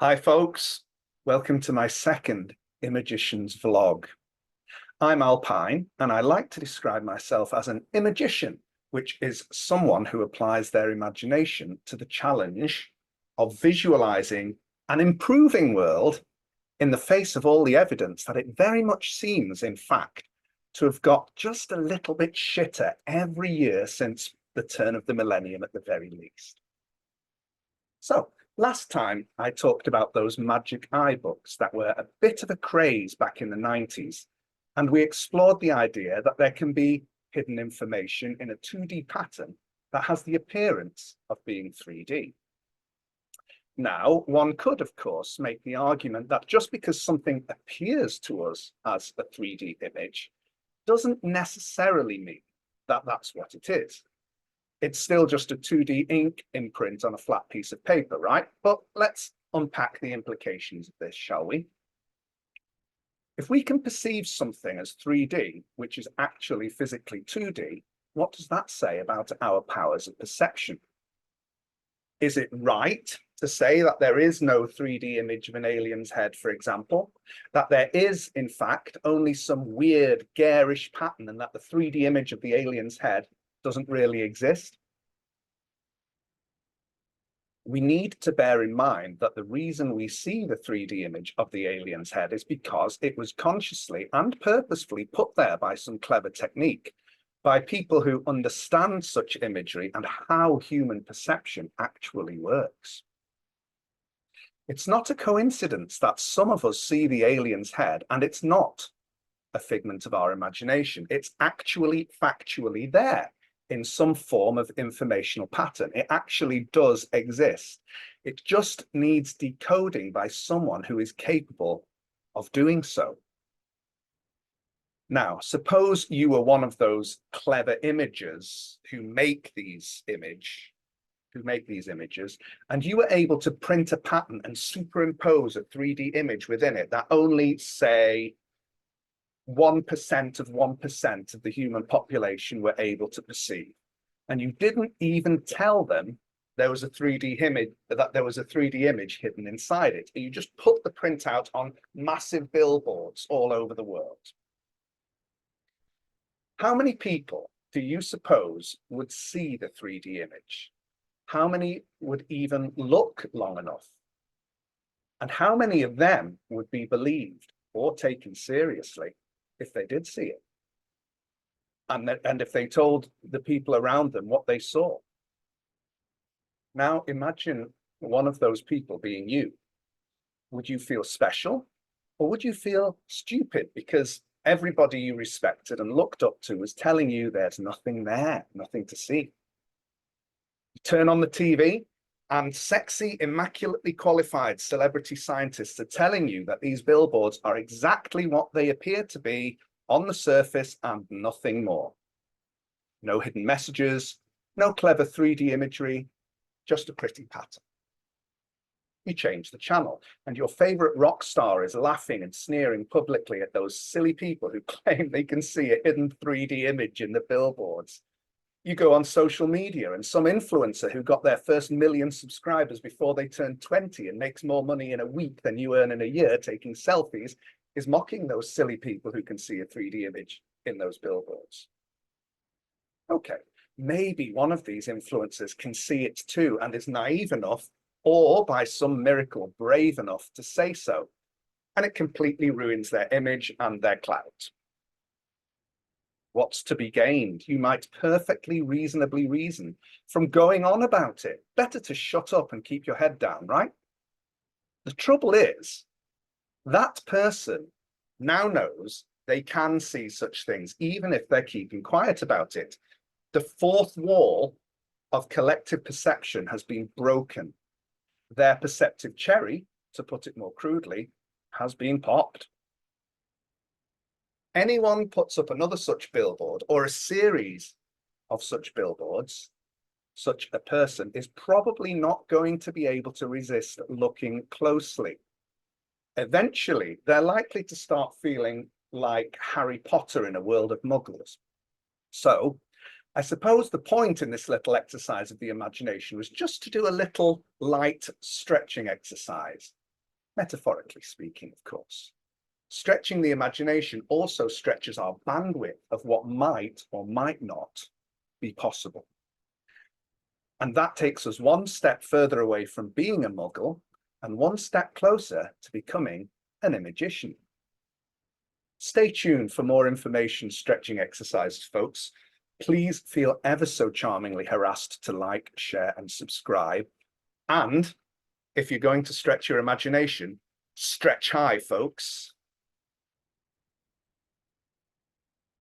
Hi folks, welcome to my second Imagician's vlog. I'm Alpine and I like to describe myself as an Imagician, which is someone who applies their imagination to the challenge of visualizing an improving world in the face of all the evidence that it very much seems, in fact, to have got just a little bit shitter every year since the turn of the millennium at the very least. So, last time I talked about those magic eye books that were a bit of a craze back in the 90s, and we explored the idea that there can be hidden information in a 2D pattern that has the appearance of being 3D. Now, one could, of course, make the argument that just because something appears to us as a 3D image doesn't necessarily mean that that's what it is. It's still just a 2D ink imprint on a flat piece of paper, right? But let's unpack the implications of this, shall we? If we can perceive something as 3D, which is actually physically 2D, what does that say about our powers of perception? Is it right to say that there is no 3D image of an alien's head, for example? That there is, in fact, only some weird, garish pattern and that the 3D image of the alien's head doesn't really exist? We need to bear in mind that the reason we see the 3D image of the alien's head is because it was consciously and purposefully put there by some clever technique, by people who understand such imagery and how human perception actually works. It's not a coincidence that some of us see the alien's head and it's not a figment of our imagination. It's actually factually there in some form of informational pattern. It actually does exist. It just needs decoding by someone who is capable of doing so. Now, suppose you were one of those clever imagers who make these images, and you were able to print a pattern and superimpose a 3D image within it that only, say, 1% of 1% of the human population were able to perceive. And you didn't even tell them there was a 3D image hidden inside it. You just put the printout on massive billboards all over the world. How many people do you suppose would see the 3D image? How many would even look long enough? And how many of them would be believed or taken seriously if they did see it? And if they told the people around them what they saw? Now imagine one of those people being you. Would you feel special, or would you feel stupid because everybody you respected and looked up to was telling you there's nothing there, nothing to see? You turn on the TV and sexy, immaculately qualified celebrity scientists are telling you that these billboards are exactly what they appear to be on the surface and nothing more. No hidden messages, no clever 3D imagery, just a pretty pattern. You change the channel and your favorite rock star is laughing and sneering publicly at those silly people who claim they can see a hidden 3D image in the billboards. You go on social media and some influencer who got their first 1 million subscribers before they turned 20 and makes more money in a week than you earn in a year taking selfies is mocking those silly people who can see a 3D image in those billboards. Okay, maybe one of these influencers can see it too and is naive enough, or by some miracle brave enough to say so, and it completely ruins their image and their clout. What's to be gained? You might perfectly reasonably reason from going on about it. Better to shut up and keep your head down, right? The trouble is, that person now knows they can see such things, even if they're keeping quiet about it. The fourth wall of collective perception has been broken. Their perceptive cherry, to put it more crudely, has been popped. Anyone puts up another such billboard or a series of such billboards, such a person is probably not going to be able to resist looking closely. Eventually, they're likely to start feeling like Harry Potter in a world of muggles. So, I suppose the point in this little exercise of the imagination was just to do a little light stretching exercise. metaphorically speaking, of course. Stretching the imagination also stretches our bandwidth of what might or might not be possible. And that takes us one step further away from being a muggle and one step closer to becoming an Imagician. Stay tuned for more information stretching exercises, folks. Please feel ever so charmingly harassed to like, share, and subscribe. And if you're going to stretch your imagination, stretch high, folks.